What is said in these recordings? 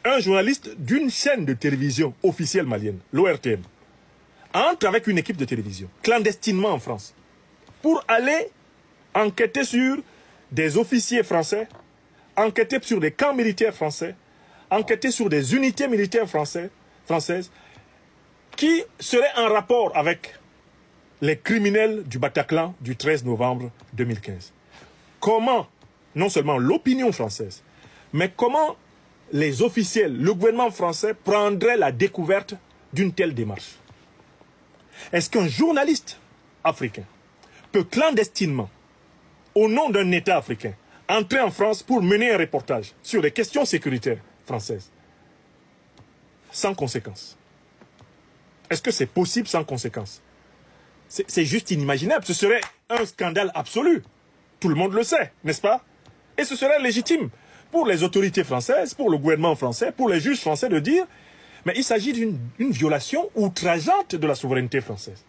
un journaliste d'une chaîne de télévision officielle malienne, l'ORTM, entre avec une équipe de télévision, clandestinement en France, pour aller enquêter sur des officiers français, enquêter sur des camps militaires français, enquêter sur des unités militaires françaises qui seraient en rapport avec les criminels du Bataclan du 13 novembre 2015. Comment, non seulement l'opinion française, mais comment les officiels, le gouvernement français prendrait la découverte d'une telle démarche? Est-ce qu'un journaliste africain peut clandestinement, au nom d'un État africain, entrer en France pour mener un reportage sur les questions sécuritaires françaises sans conséquence? Est-ce que c'est possible sans conséquence? C'est juste inimaginable. Ce serait un scandale absolu. Tout le monde le sait, n'est-ce pas? Et ce serait légitime pour les autorités françaises, pour le gouvernement français, pour les juges français de dire mais il s'agit d'une violation outrageante de la souveraineté française.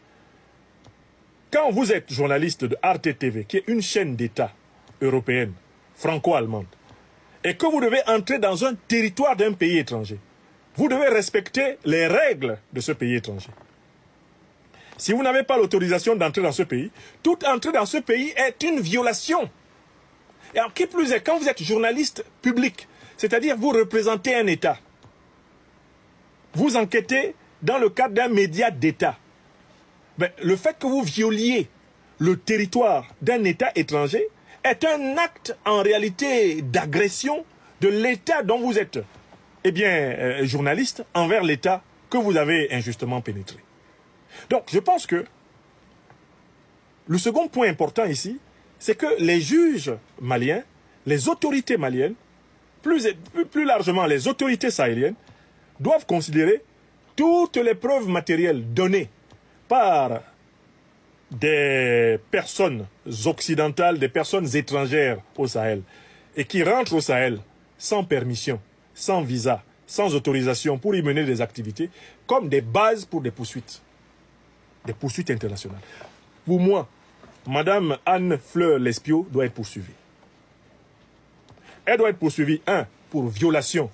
Quand vous êtes journaliste de Arte TV, qui est une chaîne d'État européenne, franco-allemande, et que vous devez entrer dans un territoire d'un pays étranger, vous devez respecter les règles de ce pays étranger. Si vous n'avez pas l'autorisation d'entrer dans ce pays, toute entrée dans ce pays est une violation. Et en qui plus est, quand vous êtes journaliste public, c'est-à-dire vous représentez un État, vous enquêtez dans le cadre d'un média d'État, mais le fait que vous violiez le territoire d'un État étranger est un acte en réalité d'agression de l'État dont vous êtes journaliste envers l'État que vous avez injustement pénétré. Donc je pense que le second point important ici, c'est que les juges maliens, les autorités maliennes, plus largement les autorités sahéliennes, doivent considérer toutes les preuves matérielles données par des personnes occidentales, des personnes étrangères au Sahel, et qui rentrent au Sahel sans permission, sans visa, sans autorisation pour y mener des activités, comme des bases pour des poursuites internationales. Pour moi, Madame Anne Fleur Lespio doit être poursuivie. Elle doit être poursuivie, pour violation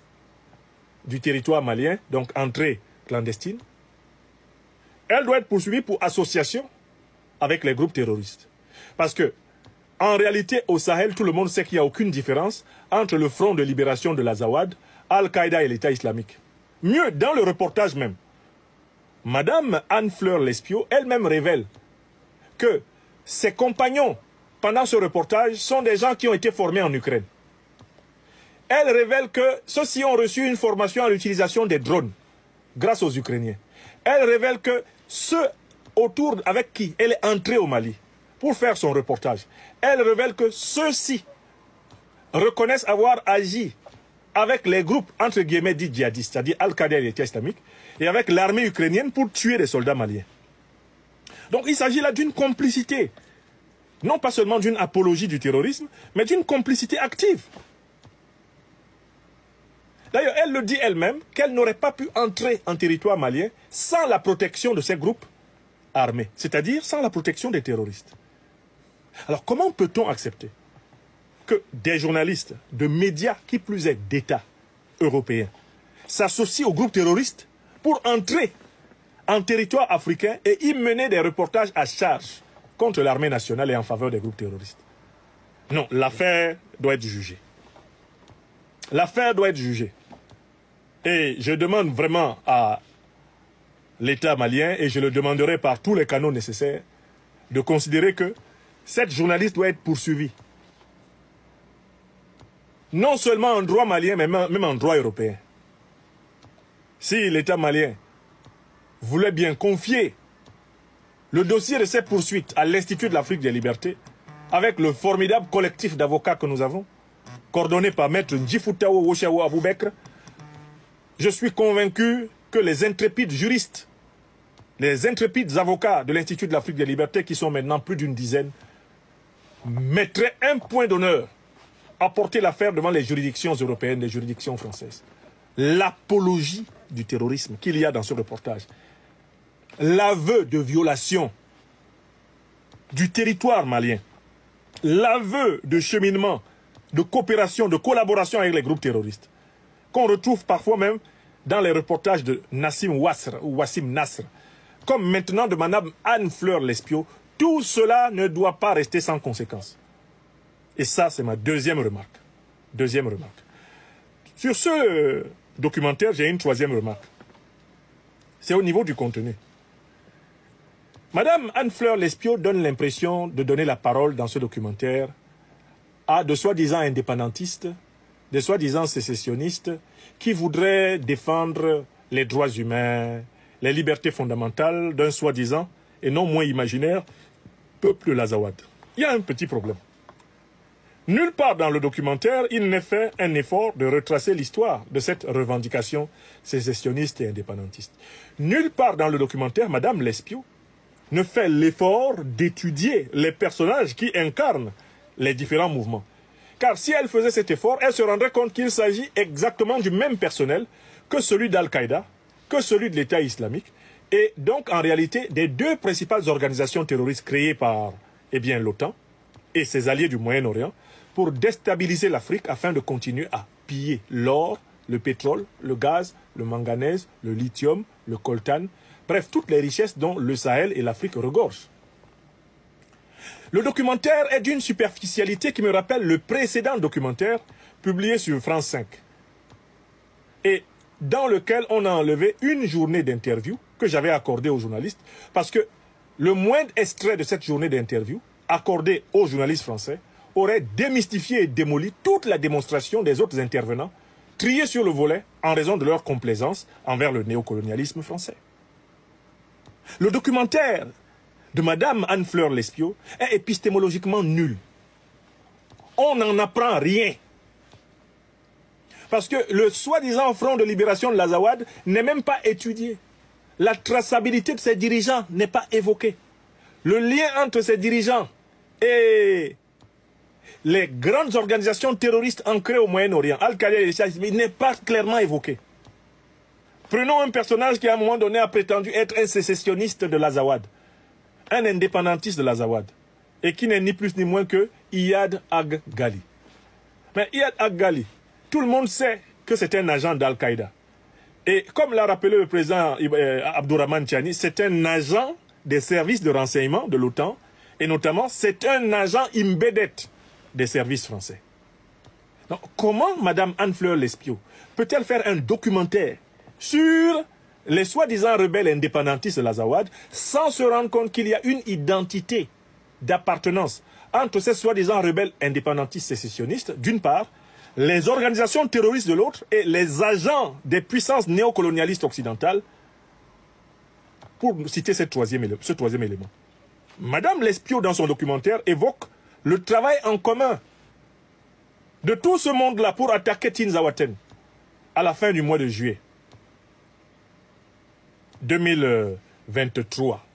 du territoire malien, donc entrée clandestine. Elle doit être poursuivie pour association avec les groupes terroristes. Parce que, en réalité, au Sahel, tout le monde sait qu'il n'y a aucune différence entre le Front de libération de l'Azawad, Al-Qaïda et l'État islamique. Mieux, dans le reportage même, Madame Anne Fleur Lespio elle-même révèle que ses compagnons, pendant ce reportage, sont des gens qui ont été formés en Ukraine. Elle révèle que ceux-ci ont reçu une formation à l'utilisation des drones, grâce aux Ukrainiens. Elle révèle que ceux autour avec qui elle est entrée au Mali pour faire son reportage, elle révèle que ceux-ci reconnaissent avoir agi avec les groupes, entre guillemets, dits djihadistes, c'est-à-dire Al-Qaïda et l'État islamique, et avec l'armée ukrainienne pour tuer des soldats maliens. Donc il s'agit là d'une complicité, non pas seulement d'une apologie du terrorisme, mais d'une complicité active. D'ailleurs, elle le dit elle-même qu'elle n'aurait pas pu entrer en territoire malien sans la protection de ces groupes armés, c'est-à-dire sans la protection des terroristes. Alors comment peut-on accepter que des journalistes de médias, qui plus est d'États européens, s'associent aux groupes terroristes pour entrer en territoire africain et y mener des reportages à charge contre l'armée nationale et en faveur des groupes terroristes? Non, l'affaire doit être jugée. L'affaire doit être jugée. Et je demande vraiment à l'État malien, et je le demanderai par tous les canaux nécessaires, de considérer que cette journaliste doit être poursuivie. Non seulement en droit malien, mais même en droit européen. Si l'État malien voulait bien confier le dossier de ces poursuites à l'Institut de l'Afrique des Libertés, avec le formidable collectif d'avocats que nous avons, coordonné par Maître Ndjifutao Woshawo Aboubekr, je suis convaincu que les intrépides juristes, les intrépides avocats de l'Institut de l'Afrique des Libertés, qui sont maintenant plus d'une dizaine, mettraient un point d'honneur à porter l'affaire devant les juridictions européennes, les juridictions françaises. L'apologie du terrorisme qu'il y a dans ce reportage, l'aveu de violation du territoire malien, l'aveu de cheminement, de coopération, de collaboration avec les groupes terroristes, qu'on retrouve parfois même dans les reportages de Nassim Ouassr ou Wassim Nasr, comme maintenant de Madame Anne Fleur Lespio, tout cela ne doit pas rester sans conséquence. Et ça, c'est ma deuxième remarque. Deuxième remarque. Sur ce documentaire, j'ai une troisième remarque. C'est au niveau du contenu. Madame Anne Fleur Lespio donne l'impression de donner la parole dans ce documentaire à de soi-disant indépendantistes, de soi-disant sécessionnistes qui voudraient défendre les droits humains, les libertés fondamentales d'un soi-disant, et non moins imaginaire, peuple l'Azawad. Il y a un petit problème. Nulle part dans le documentaire, il n'est fait un effort de retracer l'histoire de cette revendication sécessionniste et indépendantiste. Nulle part dans le documentaire, Madame Lespio ne fait l'effort d'étudier les personnages qui incarnent les différents mouvements. Car si elle faisait cet effort, elle se rendrait compte qu'il s'agit exactement du même personnel que celui d'Al-Qaïda, que celui de l'État islamique, et donc en réalité des deux principales organisations terroristes créées par l'OTAN et ses alliés du Moyen-Orient pour déstabiliser l'Afrique afin de continuer à piller l'or, le pétrole, le gaz, le manganèse, le lithium, le coltan, bref, toutes les richesses dont le Sahel et l'Afrique regorgent. Le documentaire est d'une superficialité qui me rappelle le précédent documentaire publié sur France 5 et dans lequel on a enlevé une journée d'interview que j'avais accordée aux journalistes parce que le moindre extrait de cette journée d'interview accordée aux journalistes français aurait démystifié et démoli toute la démonstration des autres intervenants triés sur le volet en raison de leur complaisance envers le néocolonialisme français. Le documentaire de Madame Anne Fleur Lespio est épistémologiquement nul. On n'en apprend rien. Parce que le soi-disant front de libération de l'Azawad n'est même pas étudié. La traçabilité de ses dirigeants n'est pas évoquée. Le lien entre ses dirigeants et les grandes organisations terroristes ancrées au Moyen-Orient, Al-Qaïda et l'État islamique, n'est pas clairement évoqué. Prenons un personnage qui à un moment donné a prétendu être un sécessionniste de l'Azawad, un indépendantiste de l'Azawad, et qui n'est ni plus ni moins que Iyad Ag Ghali. Mais Iyad Ag Ghali, tout le monde sait que c'est un agent d'Al-Qaïda. Et comme l'a rappelé le président Abdourahmane Tiani, c'est un agent des services de renseignement de l'OTAN, et notamment c'est un agent embedded des services français. Donc, comment Madame Anne Fleur Lespio peut-elle faire un documentaire sur les soi-disant rebelles indépendantistes de l'Azawad sans se rendre compte qu'il y a une identité d'appartenance entre ces soi-disant rebelles indépendantistes sécessionnistes, d'une part, les organisations terroristes de l'autre et les agents des puissances néocolonialistes occidentales, pour citer ce troisième élément. Madame Lespio, dans son documentaire, évoque le travail en commun de tout ce monde-là pour attaquer Tinzaouaten à la fin du mois de juillet 2023,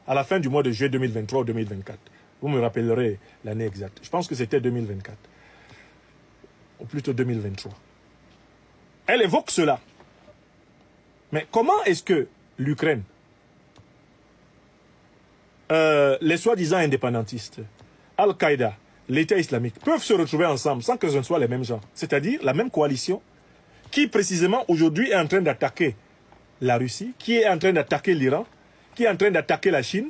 à la fin du mois de juillet 2023 ou 2024. Vous me rappellerez l'année exacte. Je pense que c'était 2024. Ou plutôt 2023. Elle évoque cela. Mais comment est-ce que l'Ukraine, les soi-disant indépendantistes, Al-Qaïda, l'État islamique, peuvent se retrouver ensemble sans que ce ne soit les mêmes gens? C'est-à-dire la même coalition qui précisément aujourd'hui est en train d'attaquer la Russie, qui est en train d'attaquer l'Iran, qui est en train d'attaquer la Chine,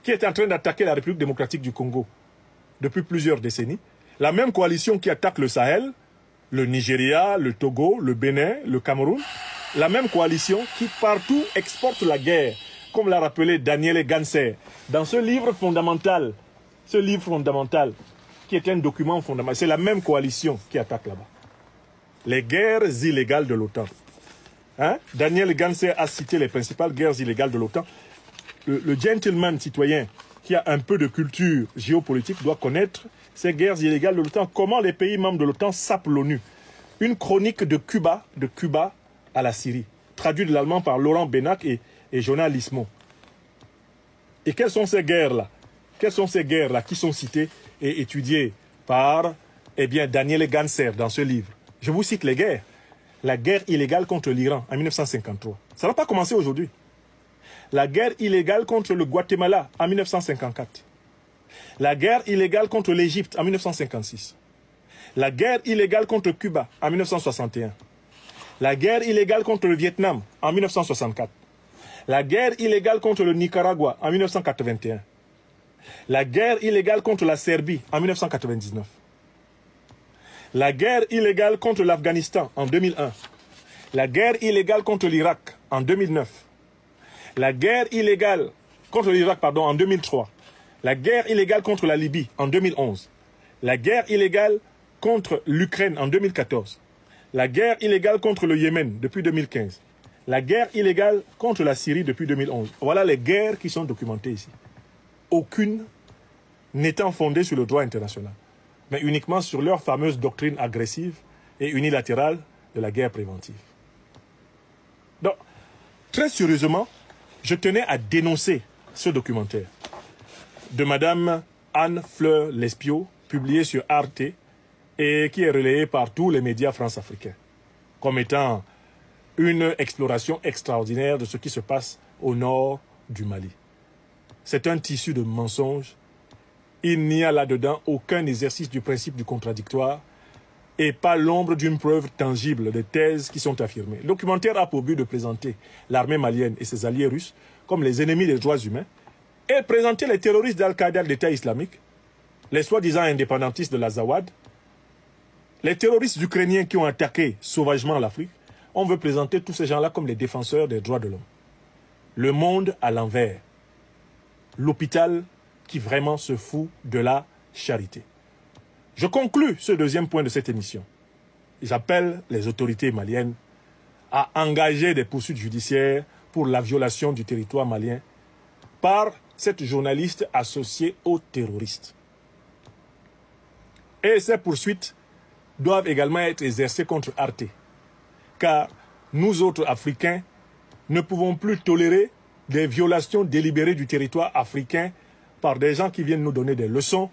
qui est en train d'attaquer la République démocratique du Congo depuis plusieurs décennies. La même coalition qui attaque le Sahel, le Nigeria, le Togo, le Bénin, le Cameroun. La même coalition qui partout exporte la guerre, comme l'a rappelé Daniel Ganser dans ce livre fondamental. Ce livre fondamental qui est un document fondamental. C'est la même coalition qui attaque là-bas. Les guerres illégales de l'OTAN. Hein? Daniel Ganser a cité les principales guerres illégales de l'OTAN. Le gentleman citoyen qui a un peu de culture géopolitique doit connaître ces guerres illégales de l'OTAN. Comment les pays membres de l'OTAN sapent l'ONU. Une chronique de Cuba à la Syrie, traduite de l'allemand par Laurent Benac et Jonas Lismont. Et quelles sont ces guerres-là? Quelles sont ces guerres-là qui sont citées et étudiées par Daniel Ganser dans ce livre? Je vous cite les guerres. La guerre illégale contre l'Iran en 1953. Ça n'a pas commencé aujourd'hui. La guerre illégale contre le Guatemala en 1954. La guerre illégale contre l'Égypte en 1956. La guerre illégale contre Cuba en 1961. La guerre illégale contre le Vietnam en 1964. La guerre illégale contre le Nicaragua en 1981. La guerre illégale contre la Serbie en 1999. La guerre illégale contre l'Afghanistan en 2001. La guerre illégale contre l'Irak en 2009. La guerre illégale contre l'Irak, en 2003. La guerre illégale contre la Libye en 2011. La guerre illégale contre l'Ukraine en 2014. La guerre illégale contre le Yémen depuis 2015. La guerre illégale contre la Syrie depuis 2011. Voilà les guerres qui sont documentées ici. Aucune n'étant fondée sur le droit international, mais uniquement sur leur fameuse doctrine agressive et unilatérale de la guerre préventive. Donc, très sérieusement, je tenais à dénoncer ce documentaire de Madame Anne Fleur Lespio, publié sur Arte et qui est relayé par tous les médias france-africains, comme étant une exploration extraordinaire de ce qui se passe au nord du Mali. C'est un tissu de mensonges. Il n'y a là-dedans aucun exercice du principe du contradictoire et pas l'ombre d'une preuve tangible des thèses qui sont affirmées. Le documentaire a pour but de présenter l'armée malienne et ses alliés russes comme les ennemis des droits humains et présenter les terroristes d'Al-Qaïda de l'État islamique, les soi-disant indépendantistes de l'Azawad, les terroristes ukrainiens qui ont attaqué sauvagement l'Afrique. On veut présenter tous ces gens-là comme les défenseurs des droits de l'homme. Le monde à l'envers. L'hôpital qui vraiment se fout de la charité. Je conclus ce deuxième point de cette émission. J'appelle les autorités maliennes à engager des poursuites judiciaires pour la violation du territoire malien par cette journaliste associée aux terroristes. Et ces poursuites doivent également être exercées contre Arte. Car nous autres Africains ne pouvons plus tolérer des violations délibérées du territoire africain par des gens qui viennent nous donner des leçons